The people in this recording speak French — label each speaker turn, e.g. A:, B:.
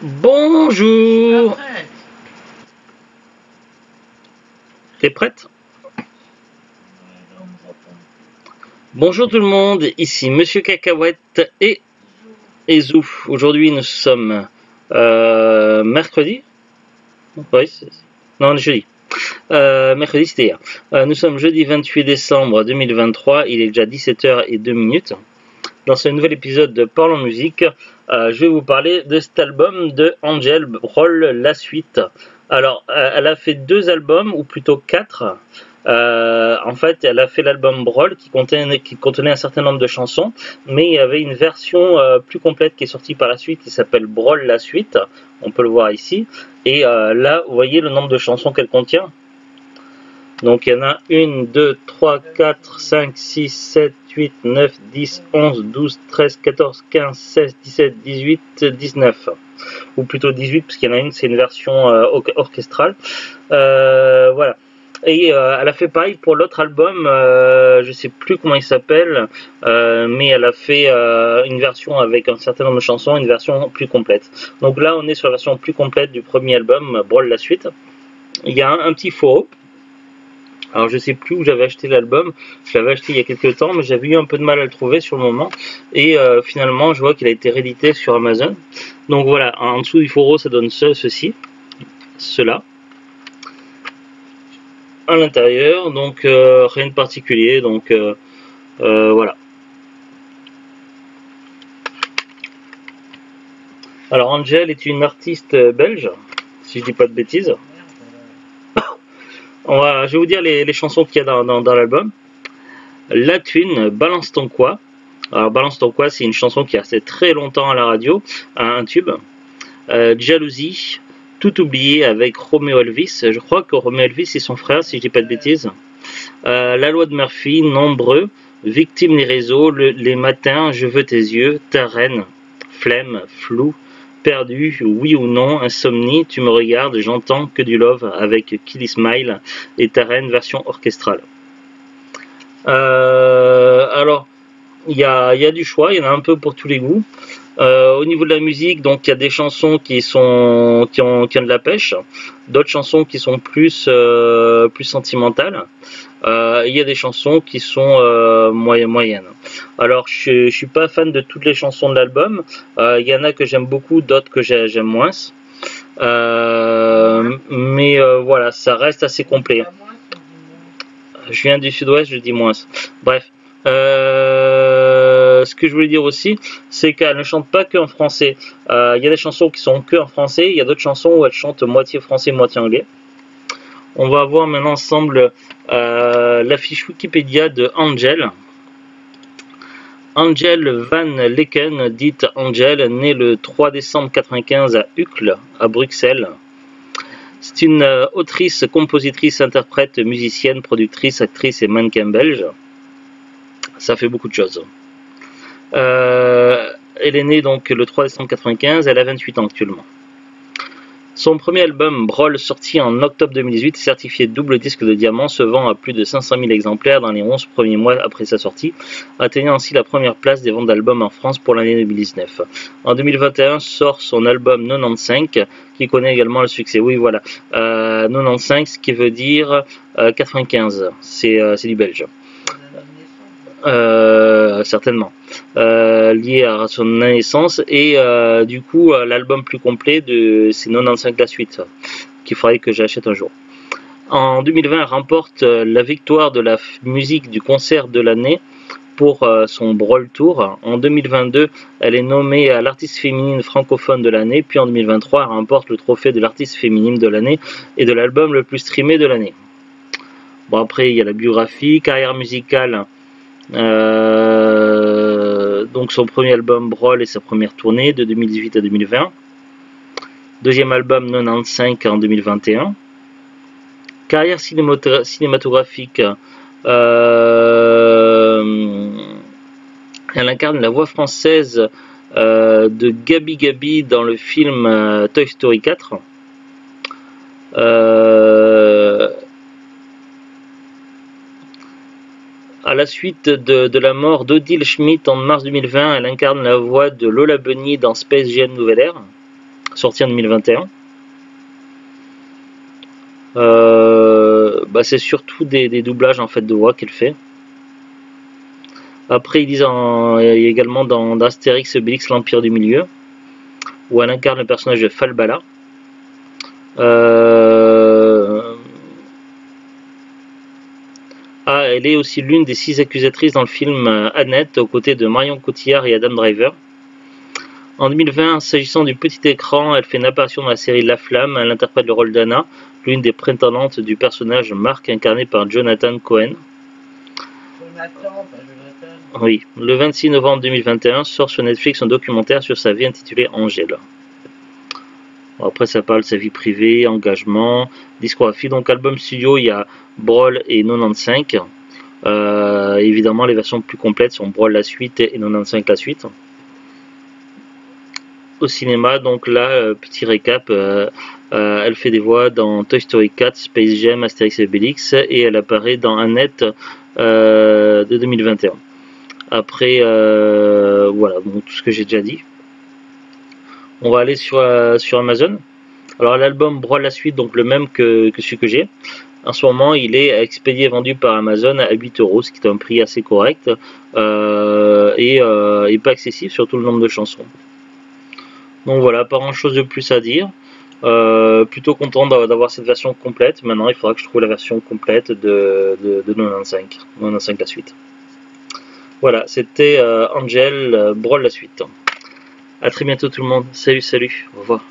A: Bonjour. T'es prête? Bonjour tout le monde, ici Monsieur Cacahuète et Zouf. Aujourd'hui nous sommes mercredi. Oui, non, on est jeudi. Mercredi c'était hier. Nous sommes jeudi 28 décembre 2023, il est déjà 17h02. Dans ce nouvel épisode de Parlons Musique, je vais vous parler de cet album de Angèle Broll, La Suite. Alors, elle a fait 2 albums, ou plutôt 4. En fait, elle a fait l'album Broll qui contenait un certain nombre de chansons, mais il y avait une version plus complète qui est sortie par la suite qui s'appelle Broll La Suite. On peut le voir ici. Et là, vous voyez le nombre de chansons qu'elle contient. Donc il y en a 1, 2, 3, 4, 5, 6, 7, 8, 9, 10, 11, 12, 13, 14, 15, 16, 17, 18, 19. Ou plutôt 18 parce qu'il y en a une, c'est une version orchestrale. Voilà. Et elle a fait pareil pour l'autre album, je sais plus comment il s'appelle, mais elle a fait une version avec un certain nombre de chansons, une version plus complète. Donc là on est sur la version plus complète du premier album, Broll La Suite. Il y a un petit faux. Alors je sais plus où j'avais acheté l'album, je l'avais acheté il y a quelques temps, mais j'avais eu un peu de mal à le trouver sur le moment. Et finalement je vois qu'il a été réédité sur Amazon. Donc voilà, en dessous du fourreau ça donne ceci, cela. À l'intérieur, donc rien de particulier, donc voilà. Alors Angèle est une artiste belge, si je dis pas de bêtises. Je vais vous dire les chansons qu'il y a dans l'album. La Thune, Balance ton quoi. Alors Balance ton quoi, c'est une chanson qui a resté très longtemps à la radio, un tube. Jalousie, Tout oublié avec Romeo Elvis. Je crois que Romeo Elvis est son frère, si je dis pas de bêtises. La loi de Murphy, Nombreux, Victime des réseaux, Les matins, Je veux tes yeux, Ta reine, Flemme, Flou, Perdu, Oui ou non, Insomnie, Tu me regardes, J'entends que du love avec Killy Smile et Ta reine version orchestrale. Alors, il y a du choix, il y en a un peu pour tous les goûts. Au niveau de la musique, donc il y a des chansons qui ont de la pêche, d'autres chansons qui sont plus sentimentales. Il y a des chansons qui sont moyennes. Alors je suis pas fan de toutes les chansons de l'album. Il y en a que j'aime beaucoup, d'autres que j'aime moins. Mais voilà, ça reste assez complet. Je viens du sud-ouest, je dis moins. Bref. Ce que je voulais dire aussi, c'est qu'elle ne chante pas que en français. Il y a des chansons qui sont que en français, il y a d'autres chansons où elle chante moitié français, moitié anglais. On va voir maintenant ensemble la fiche Wikipédia de Angèle. Angèle Van Lecken, dite Angèle, née le 3 décembre 1995 à Uccle, à Bruxelles. C'est une autrice, compositrice, interprète, musicienne, productrice, actrice et mannequin belge. Ça fait beaucoup de choses. Elle est née donc le 3 décembre 1995, elle a 28 ans actuellement. Son premier album, Broll, sorti en octobre 2018, est certifié double disque de diamant, se vend à plus de 500 000 exemplaires dans les 11 premiers mois après sa sortie, atteignant ainsi la première place des ventes d'albums en France pour l'année 2019. En 2021 sort son album 95, qui connaît également le succès. Oui, voilà, 95, ce qui veut dire 95, c'est du belge. Certainement lié à son naissance et du coup l'album plus complet c'est 95 La Suite qu'il faudrait que j'achète un jour. En 2020 elle remporte la victoire de la musique du concert de l'année pour son Broll Tour. En 2022 elle est nommée à l'artiste féminine francophone de l'année, puis en 2023 elle remporte le trophée de l'artiste féminine de l'année et de l'album le plus streamé de l'année. Bon, après il y a la biographie, carrière musicale. Donc son premier album Broll et sa première tournée de 2018 à 2020. Deuxième album 95 en 2021. Carrière cinématographique. Elle incarne la voix française de Gabi Gabi dans le film Toy Story 4. À la suite de la mort d'Odile Schmidt en mars 2020, elle incarne la voix de Lola Bunny dans Space Jam Nouvelle Ère. sorti en 2021. C'est surtout des doublages en fait de voix qu'elle fait. Après ils disent également dans Astérix Obélix l'Empire du Milieu, où elle incarne le personnage de Falbala. Elle est aussi l'une des 6 accusatrices dans le film Annette, aux côtés de Marion Cotillard et Adam Driver. En 2020, s'agissant du petit écran, elle fait une apparition dans la série La Flamme. Elle interprète le rôle d'Anna, l'une des prétendantes du personnage Mark incarné par Jonathan Cohen. Oui, le 26 novembre 2021 sort sur Netflix un documentaire sur sa vie intitulé Angèle. Après ça parle de sa vie privée, engagement, discographie. Donc album studio, il y a Brawl et 95. Évidemment les versions plus complètes sont Brawl la suite et 95 la suite. Au cinéma, donc là, petit récap, elle fait des voix dans Toy Story 4, Space Jam, Astérix et Obélix, et elle apparaît dans Annette de 2021. Après, voilà, donc tout ce que j'ai déjà dit. On va aller sur Amazon. Alors l'album Brawl la suite, donc le même que celui que j'ai. En ce moment, il est expédié, vendu par Amazon à 8 €, ce qui est un prix assez correct et pas excessif, surtout le nombre de chansons. Donc voilà, pas grand chose de plus à dire. Plutôt content d'avoir cette version complète. Maintenant, il faudra que je trouve la version complète de 95 la suite. Voilà, c'était Angel Brawl la suite. A très bientôt tout le monde. Salut, au revoir.